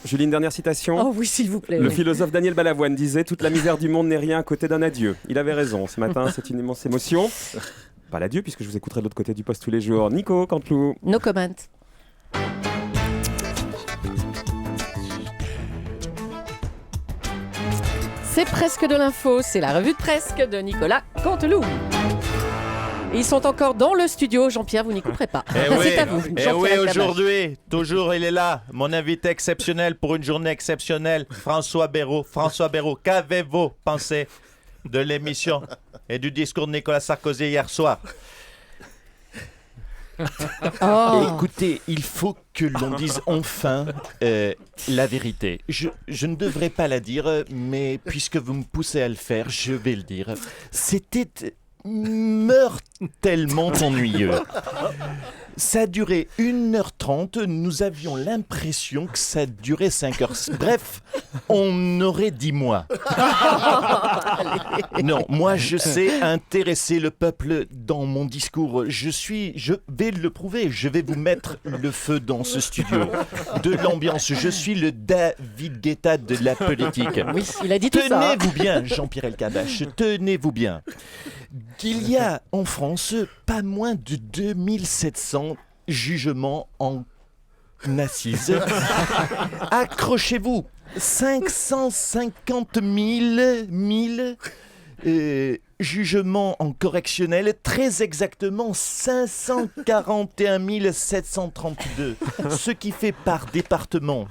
Julie, une dernière citation. Oh oui, s'il vous plaît. Le oui. philosophe Daniel Balavoine disait « Toute la misère du monde n'est rien à côté d'un adieu ». Il avait raison. Ce matin, c'est une immense émotion. Pas l'adieu, puisque je vous écouterai de l'autre côté du poste tous les jours. Nico Canteloup. No comment. C'est presque de l'info, c'est la revue de presque de Nicolas Canteloup. Et ils sont encore dans le studio, Jean-Pierre, vous n'y couperez pas. C'est à vous. Et Jean-Pierre oui, Elkabbach. aujourd'hui, toujours il est là, mon invité exceptionnel pour une journée exceptionnelle, François Bayrou. François Bayrou, qu'avez-vous pensé de l'émission et du discours de Nicolas Sarkozy hier soir? Oh. Écoutez, il faut que l'on dise enfin la vérité. Je ne devrais pas la dire, mais puisque vous me poussez à le faire, je vais le dire. C'était mortellement ennuyeux. Ça a duré 1h30, nous avions l'impression que ça durait 5 heures. Bref, on aurait dit moi. Non, moi je sais intéresser le peuple dans mon discours. Je vais le prouver, je vais vous mettre le feu dans ce studio. De l'ambiance, je suis le David Guetta de la politique. Oui, il a dit tout ça. Tenez-vous bien, Jean-Pierre Elkabbach, tenez-vous bien. Il y a en France pas moins de 2700 jugements en assises. Accrochez-vous, 550 000 jugements en correctionnel, très exactement 541 732, ce qui fait par département.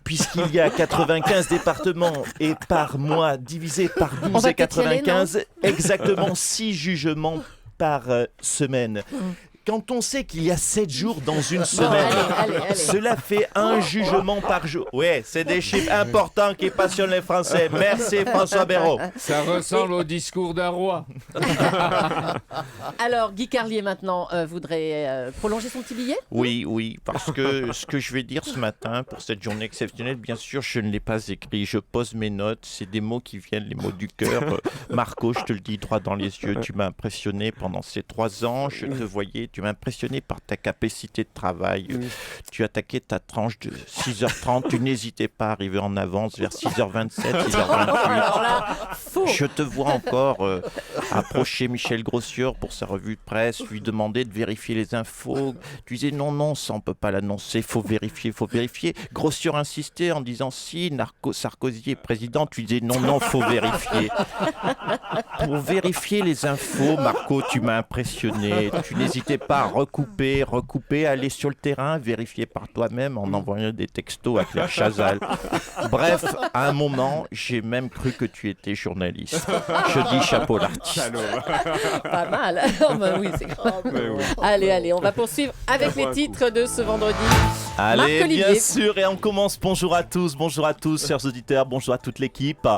Puisqu'il y a 95 départements et par mois divisé par 12 et 95, exactement 6 jugements par semaine. Quand on sait qu'il y a 7 jours dans une semaine, allez. cela fait un jugement par jour. Ouais, c'est des chiffres importants qui passionnent les Français. Merci François Bayrou. Ça ressemble au discours d'un roi. Alors, Guy Carlier, maintenant, voudrait prolonger son petit billet ? Oui, parce que ce que je vais dire ce matin pour cette journée exceptionnelle, bien sûr, je ne l'ai pas écrit. Je pose mes notes, c'est des mots qui viennent, les mots du cœur. Marco, je te le dis droit dans les yeux, tu m'as impressionné pendant ces 3 ans. Je te voyais, tu m'as impressionné par ta capacité de travail. Tu attaquais ta tranche de 6h30, tu n'hésitais pas à arriver en avance vers 6h27, 6h28. Je te vois encore approcher Michel Grossieur pour sa revue de presse, lui demander de vérifier les infos. Tu disais non, ça on peut pas l'annoncer, faut vérifier. Grossieur insistait en disant si Sarkozy est président, tu disais non, faut vérifier. Pour vérifier les infos, Marco, tu m'as impressionné. Tu n'hésitais pas à recouper, aller sur le terrain, vérifier par toi-même en envoyant des textos à Claire Chazal. Bref, à un moment, j'ai même cru que tu étais journaliste. Je dis chapeau l'artiste. Pas mal. Oh, bah oui, c'est grave. Allez, on va poursuivre avec les titres de ce vendredi. Allez, Marc-Olivier. bien sûr, et on commence. Bonjour à tous, chers auditeurs, bonjour à toute l'équipe.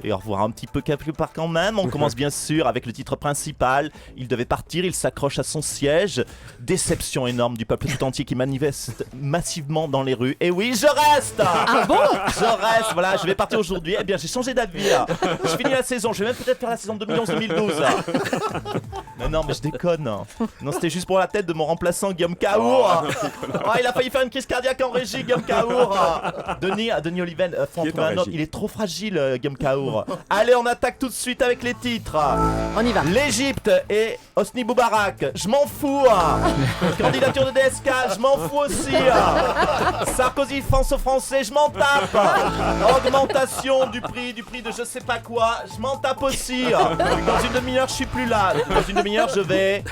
Et au revoir un petit peu quelque part quand même. On commence bien sûr avec le titre principal. Il devait partir, il s'accroche à son siège. Déception énorme du peuple tout entier qui manifeste massivement dans les rues. Et oui, je reste. Ah bon ? Je reste, voilà, je vais partir aujourd'hui. Eh bien, j'ai changé d'avis. Je finis la saison, je vais même peut-être faire la saison 2011-2012. Non, mais je déconne. Non, c'était juste pour la tête de mon remplaçant Guillaume Caour. Il a failli faire une crise cardiaque en régie, Guillaume Caour. Denis Oliven, faut en trouver un autre. Il est trop fragile, Guillaume Caour. Allez, on attaque tout de suite avec les titres. On y va. L'Égypte et Hosni Moubarak, je m'en fous. Candidature de DSK, je m'en fous aussi. Sarkozy France aux Français, je m'en tape. Augmentation du prix de je sais pas quoi, je m'en tape aussi. Dans une demi-heure, je suis plus là. Dans une demi-heure, je vais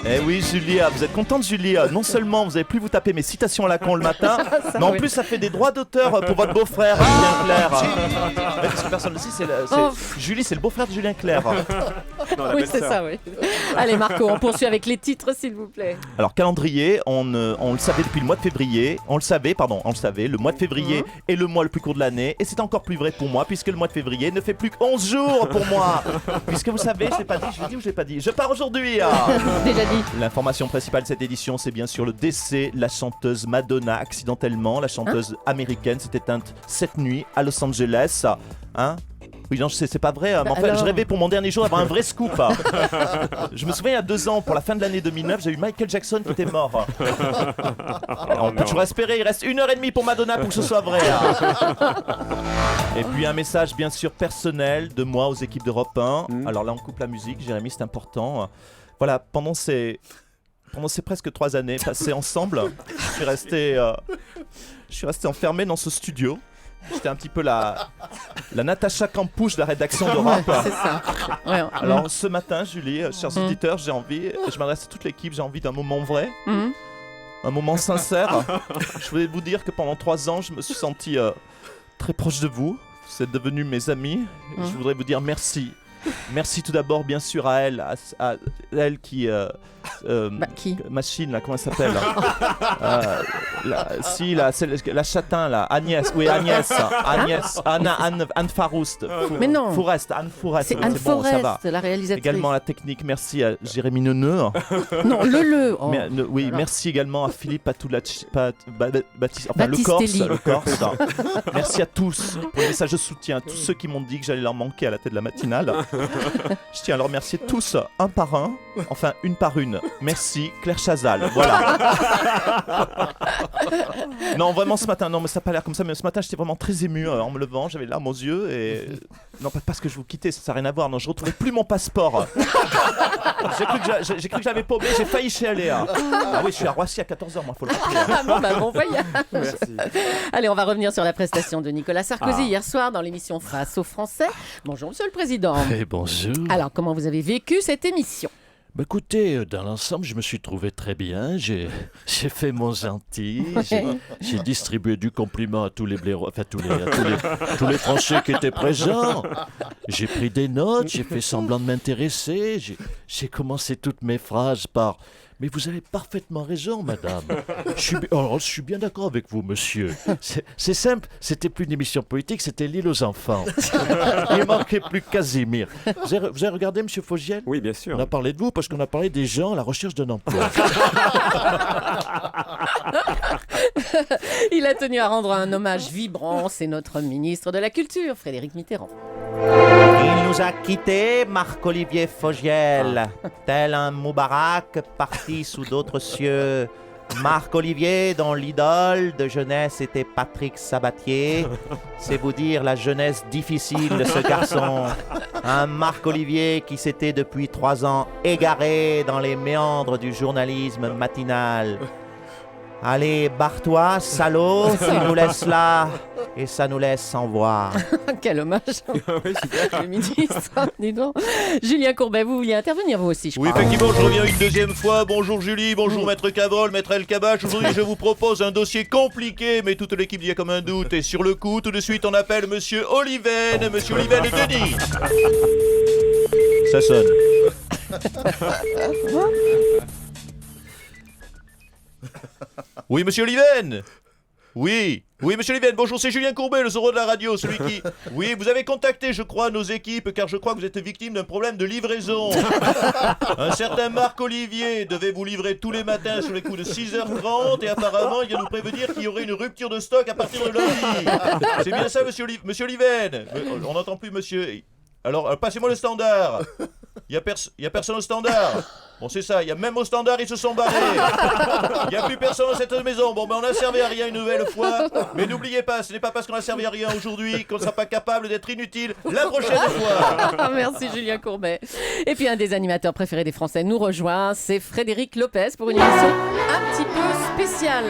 Eh oui, Julia, vous êtes contente, Julia? Non seulement vous avez plus vous taper mes citations à la con le matin, mais en plus ça fait des droits d'auteur pour votre beau-frère, Julien Clerc. Ouais, parce que personne ne le sait, Julie, c'est le beau-frère de Julien Clerc. Oui, c'est ça, oui. Allez, Marco, on poursuit avec les titres, s'il vous plaît. Alors, calendrier, on le savait depuis le mois de février. On le savait, le mois de février est le mois le plus court de l'année. Et c'est encore plus vrai pour moi, puisque le mois de février ne fait plus que 11 jours pour moi. Puisque vous savez, je l'ai pas dit, je l'ai dit ou je l'ai pas dit. Je pars aujourd'hui. Déjà dit. L'information principale de cette édition, c'est bien sûr le décès de la chanteuse Madonna, accidentellement. La chanteuse américaine s'est éteinte cette nuit à Los Angeles. Oui, non, c'est pas vrai. Mais en fait, Alors je rêvais pour mon dernier jour d'avoir un vrai scoop. Je me souviens, il y a 2 ans, pour la fin de l'année 2009, j'ai eu Michael Jackson qui était mort. On peut toujours espérer, il reste 1h30 pour Madonna pour que ce soit vrai. Et puis un message bien sûr personnel de moi aux équipes d'Europe 1. Alors là, on coupe la musique, Jérémy, c'est important. Voilà, pendant ces presque 3 années passées ensemble, je suis resté enfermé dans ce studio. J'étais un petit peu la Natacha Campouche de la rédaction d'Europe. Ouais, c'est ça. Ouais. Alors ce matin, Julie, chers auditeurs, je m'adresse à toute l'équipe, j'ai envie d'un moment vrai, un moment sincère. Je voulais vous dire que pendant 3 ans, je me suis senti très proche de vous. Vous êtes devenus mes amis. Je voudrais vous dire merci. Merci tout d'abord, bien sûr, à elle qui... qui Machine, là, comment elle s'appelle la châtain, là, Agnès, Anne Faroust. Mais non. Anne Fourest. C'est Anne bon, Forest, ça va. la réalisatrice. Également la technique, merci à Jérémy Neuneu. Non, le. Oh. Oui, Alors. merci également à Philippe le Corse. Merci à tous pour les messages de soutien, à tous ceux qui m'ont dit que j'allais leur manquer à la tête de la matinale. Je tiens à leur remercier tous, un par un, enfin une par une. Merci Claire Chazal, voilà. Non, vraiment ce matin, non mais ça n'a pas l'air comme ça, mais ce matin j'étais vraiment très ému en me levant, j'avais les larmes aux yeux et... Non, pas parce que je vous quittais, ça n'a rien à voir, non, je retrouvais plus mon passeport. J'ai cru que j'avais paumé, j'ai failli chialer. Ah oui, je suis à Roissy à 14h, moi, faut le rappeler. Bon voyage. Merci. Allez, on va revenir sur la prestation de Nicolas Sarkozy hier soir dans l'émission Face aux Français. Bonjour Monsieur le Président. Et bonjour. Alors, comment vous avez vécu cette émission ? Bah, écoutez, dans l'ensemble, je me suis trouvé très bien. J'ai fait mon gentil. J'ai distribué du compliment à tous les blaireaux, enfin tous les Français qui étaient présents. J'ai pris des notes, j'ai fait semblant de m'intéresser. J'ai commencé toutes mes phrases par... Mais vous avez parfaitement raison, madame. Je suis bien d'accord avec vous, monsieur. C'est simple, c'était plus une émission politique, c'était l'île aux enfants. Il manquait plus que Casimir. Vous avez regardé, monsieur Fogiel ? Oui, bien sûr. On a parlé de vous parce qu'on a parlé des gens à la recherche d'un emploi. Il a tenu à rendre un hommage vibrant. C'est notre ministre de la Culture, Frédéric Mitterrand. Il nous a quittés, Marc-Olivier Fogiel, tel un Moubarak parti sous d'autres cieux. Marc-Olivier, dont l'idole de jeunesse était Patrick Sabatier. C'est vous dire la jeunesse difficile de ce garçon. Un Marc-Olivier qui s'était depuis 3 ans égaré dans les méandres du journalisme matinal. Allez, barre-toi, salaud, tu nous laisses là, et ça nous laisse sans voir. Quel hommage. Oui, super. Le ministre, dis donc. Julien Courbet, vous vouliez intervenir vous aussi, je Oui, crois. effectivement, je reviens une deuxième fois. Bonjour Julie, bonjour Maître Cabrol, Maître El Kabash. Aujourd'hui, je vous propose un dossier compliqué, mais toute l'équipe y a comme un doute. Et sur le coup, tout de suite, on appelle Monsieur Oliven. Monsieur Oliven Denis. Ça sonne. Oui, Monsieur Oliven. Oui, Monsieur Oliven, bonjour, c'est Julien Courbet, le Zorro de la radio, celui qui... Oui, vous avez contacté, je crois, nos équipes, car je crois que vous êtes victime d'un problème de livraison. Un certain Marc-Olivier devait vous livrer tous les matins sur les coups de 6h30, et apparemment, il vient nous prévenir qu'il y aurait une rupture de stock à partir de lundi. C'est bien ça, Monsieur Oliven? On n'entend plus, monsieur... Alors, passez-moi le standard. Il y a personne au standard. Bon, c'est ça, même au standard, ils se sont barrés. Il n'y a plus personne dans cette maison. Bon, ben on a servi à rien une nouvelle fois. Mais n'oubliez pas, ce n'est pas parce qu'on a servi à rien aujourd'hui qu'on ne sera pas capable d'être inutile la prochaine fois. Merci Julien Courbet. Et puis un des animateurs préférés des Français nous rejoint, c'est Frédéric Lopez pour une émission un petit peu spéciale.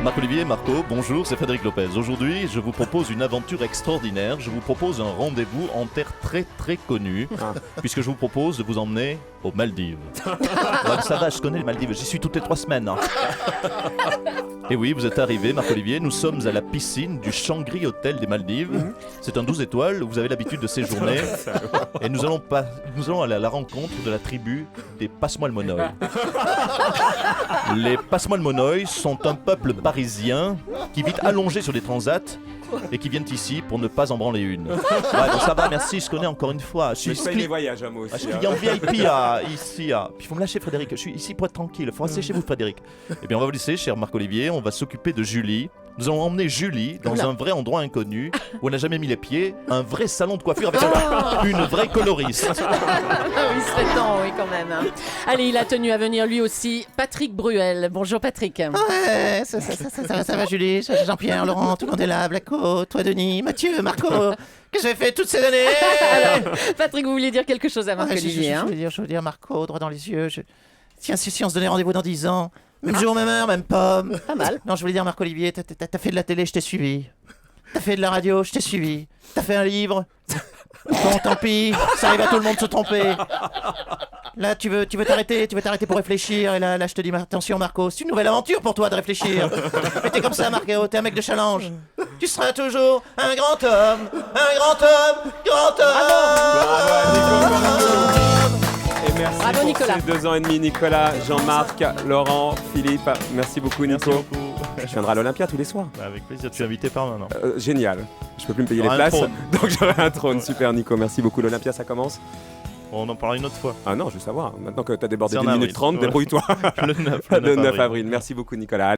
Marc-Olivier, Marco, bonjour, c'est Frédéric Lopez. Aujourd'hui, je vous propose une aventure extraordinaire. Je vous propose un rendez-vous en terre très très connue, puisque je vous propose de vous emmener aux Maldives. Ouais, ça va, je connais les Maldives, j'y suis toutes les 3 semaines. Et oui, vous êtes arrivé, Marc-Olivier, nous sommes à la piscine du Shangri Hotel des Maldives. C'est un 12 étoiles où vous avez l'habitude de séjourner. Et nous allons aller à la rencontre de la tribu des Passmois-le-Monoï. Les Passmois-le-Monoï sont un peuple parisien qui vit allongé sur des transats et qui viennent ici pour ne pas en branler une. Ouais, donc ça va, merci, je connais encore une fois. Je paye les voyages à moi aussi. Je suis client VIP ici. Puis il faut me lâcher, Frédéric. Je suis ici pour être tranquille. Il faut rester chez vous, Frédéric. Eh bien, on va vous laisser, cher Marc-Olivier. On va s'occuper de Julie. Nous avons emmené Julie dans Oula. un vrai endroit inconnu où on n'a jamais mis les pieds, un vrai salon de coiffure avec une vraie coloriste. Il serait temps, oui, quand même. Hein. Allez, il a tenu à venir lui aussi, Patrick Bruel. Bonjour Patrick. Ouais, ça va Julie, Jean-Pierre, Laurent, tout le monde est là, Blacko, toi Denis, Mathieu, Marco. Qu'est-ce que j'ai fait toutes ces années? Alors, Patrick, vous vouliez dire quelque chose à Marc-Olivier, hein? Je veux dire Marco, droit dans les yeux. Tiens, si on se donnait rendez-vous dans 10 ans, même jour, même heure, même pomme. Pas mal. Non, je voulais dire Marc-Olivier, t'as fait de la télé, je t'ai suivi. T'as fait de la radio, je t'ai suivi. T'as fait un livre. Bon, tant pis, ça arrive à tout le monde de se tromper. Là, tu veux t'arrêter pour réfléchir. Et là, je te dis, attention Marco, c'est une nouvelle aventure pour toi de réfléchir. Mais t'es comme ça, Marco, t'es un mec de challenge. Tu seras toujours un grand homme, grand homme. Et merci Bravo, pour Nicolas. ces 2 ans et demi, Nicolas, Jean-Marc, Laurent, Philippe. Merci beaucoup, Nico. Merci beaucoup. Je viendrai à l'Olympia tous les soirs. Avec plaisir, tu es invité par maintenant. Génial. Je peux plus me payer les T'auras un places, trône. donc j'aurai un trône. Super, Nico. Merci beaucoup. L'Olympia, ça commence? On en parlera une autre fois. Ah non, je veux savoir. Maintenant que tu as débordé C'est en d'une minute avril. 30, Voilà. débrouille-toi. Le 9, Le 9 avril. Merci beaucoup, Nicolas.